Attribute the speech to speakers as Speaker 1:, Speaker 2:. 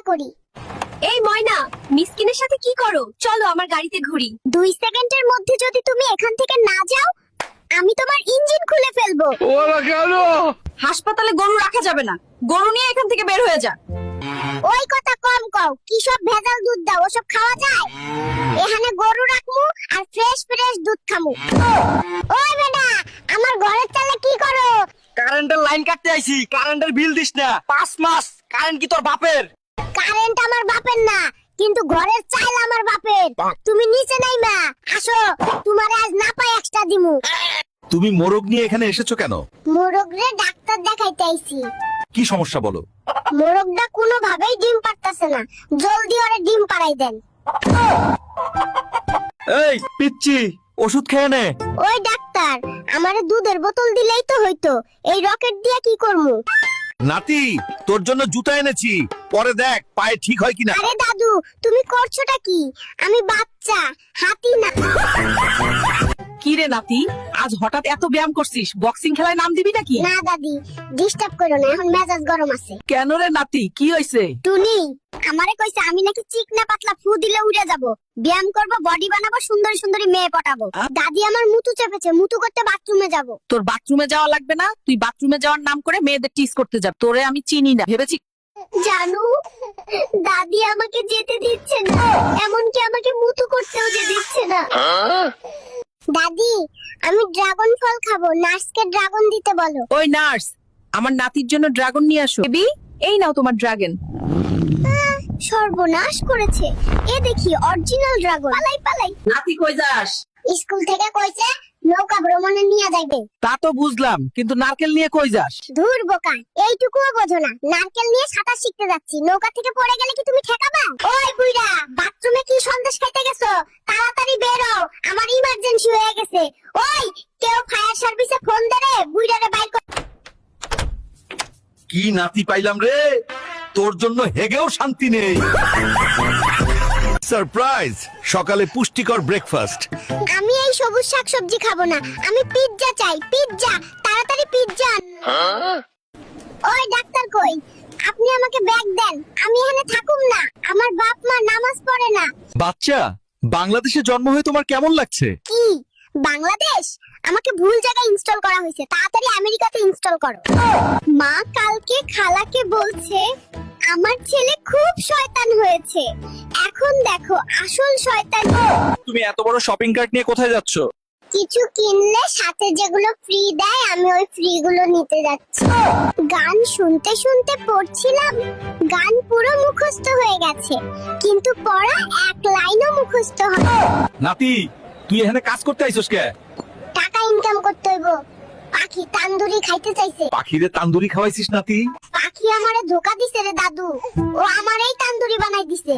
Speaker 1: করি।
Speaker 2: এই ময়না, মিসকিনের সাথে কি করো? চলো আমার গাড়িতে ঘুরি।
Speaker 1: 2 সেকেন্ডের মধ্যে যদি তুমি এখান থেকে না যাও, আমি তোমার ইঞ্জিন খুলে ফেলবো।
Speaker 3: ওরা কেন?
Speaker 2: হাসপাতালে গরু রাখা যাবে না, গরু নিয়ে এখান থেকে বের হয়ে যা।
Speaker 1: ওই কথা কম কও, কি সব ভেজাল দুধ দাও, ওসব খাওয়া যায়? এখানে গরু রাখমু আর ফ্রেশ ফ্রেশ দুধ খামু। ওই বেটা, আমার ঘরের চালে কি করো?
Speaker 3: কারেন্টের লাইন কাটতে আইছি, কারেন্টের বিল দিস না। 5 মাস কারেন্ট কি তোর বাপের?
Speaker 1: কারেন্ট আমার বাপের না, কিন্তু ঘরের চাল আমার বাপের। তুমি নিচে নাইমা আসো, তোমার আজ না পাই এক্সট্রা দিমু।
Speaker 4: তুমি মোরগ নিয়ে এখানে এসেছো কেন?
Speaker 1: মোরগরে ডাক্তার দেখাইতে আইছি।
Speaker 4: কি সমস্যা বলো?
Speaker 1: মোরগটা কোনোভাবেই ডিম পারতাছে না, জলদি ওরে ডিম পাড়াই দেন।
Speaker 4: এই পিচ্চি, ওষুধ খেয়ে নে।
Speaker 1: ওই ডাক্তার, আমারে দুধের বোতল দিলেই তো হইতো, এই রকেট দিয়া কি করমু?
Speaker 4: নাতি, তোর জন্য জুতা এনেছি, পরে দেখ পায়ে ঠিক হয় কিনা।
Speaker 1: আরে দাদু, তুমি করছোটা কি? আমি বাচ্চা, হাতি না।
Speaker 2: কি রে নাতি, আজ হঠাৎ এত ব্যায়াম করছিস? বক্সিং খেলায় নাম দিবি নাকি?
Speaker 1: না দাদি, ডিস্টার্ব করো না, এখন মেজাজ গরম আছে।
Speaker 2: কেন রে নাতি, কি হইছে?
Speaker 1: টুনি আমারে কইছে আমি নাকি চিকনা পাতলা ফু দিলে উড়ে যাব, ব্যায়াম করব, বডি বানাবো, সুন্দরী সুন্দরী মেয়ে পটাবো। দাদি আমার মুতু চেপেছে, মুতু করতে বাথরুমে যাব।
Speaker 2: তোর বাথরুমে যাওয়া লাগবে না, তুই বাথরুমে যাওয়ার নাম করে মেয়েদের টিস করতে যা। তোরে আমি চিনি না ভেবেছি।
Speaker 1: জানু, দাদি আমাকে যেতে দিচ্ছে না, এমনকি আমাকে মুতু করতেও যে দিচ্ছে না। দাদি, আমি ড্রাগন ফল খাবো, নার্সকে ড্রাগন দিতে বলো।
Speaker 2: ওই নার্স, আমার নাতির জন্য ড্রাগন নিয়ে আসো। বেবি, এই নাও তোমার ড্রাগন।
Speaker 1: সর্বনাশ করেছে, এ দেখি অরিজিনাল ড্রাগন। পালাই পালাই।
Speaker 2: নাতি কই যাস?
Speaker 1: স্কুল থেকে কইছে নৌকা ভ্রমণে নিয়ে যাইবে।
Speaker 3: তা তো বুঝলাম, কিন্তু নারকেল নিয়ে কই যাস?
Speaker 1: ধুর বোকা, এইটুকুও বোঝো না? নারকেল নিয়ে সাঁতার শিখতে যাচ্ছি, নৌকা থেকে পড়ে গেলে কি তুমি ঠেকাবা? ওই বুইড়া, বাথরুমে কি সন্দেশ খাইতে গেছো? তাড়াতাড়ি বের হও, আমার ইমার্জেন্সি হয়ে গেছে। ওই, কেউ ফায়ার সার্ভিসে ফোন দে রে, বুইড়ারে বাইর কর।
Speaker 4: কি নাতি পাইলাম রে, তোর জন্য হেগেও শান্তি নেই। সারপ্রাইজ, সকালে পুষ্টিকর ব্রেকফাস্ট।
Speaker 1: আমি এই সবুজ শাকসবজি খাবো না, আমি পিৎজা চাই, পিৎজা, তাড়াতাড়ি পিৎজা। ওই ডাক্তার কই? আপনি আমাকে ব্যাগ দেন, আমি এখানে থাকুম না, আমার বাপ মা নামাজ পড়ে না।
Speaker 4: বাচ্চা, বাংলাদেশে জন্ম হয়ে তোমার কেমন লাগছে?
Speaker 1: কি বাংলাদেশ? আমাকে ভুল জায়গায় ইনস্টল করা হয়েছে, তাড়াতাড়ি আমেরিকাতে ইনস্টল করো। মা কালকে খালাকে বলছে আমার ছেলে খুব শয়তান হয়েছে, এখন দেখো আসল শয়তান।
Speaker 4: তুমি এত বড় শপিং কার্ট নিয়ে কোথায় যাচ্ছ?
Speaker 1: কিছু কিনলে সাথে যেগুলো ফ্রি দেয়, আমি ওই ফ্রি গুলো নিতে যাচ্ছি। গান শুনতে শুনতে পড়ছিলাম, গান পুরো মুখস্থ হয়ে গেছে, কিন্তু পড়া এক লাইনও মুখস্থ হয়।
Speaker 4: নাতি, তুই এখানে কাজ করতে আইছস কে?
Speaker 1: টাকা ইনকাম করতে হইব। পাখি তান্দুরি খাইতে চাইছে।
Speaker 4: পাখিরে তান্দুরি খাওয়াইছিস নাতি?
Speaker 1: পাখি আমারে ধোকা দিছে রে দাদু, ও আমারই তান্দুরি বানাই দিছে।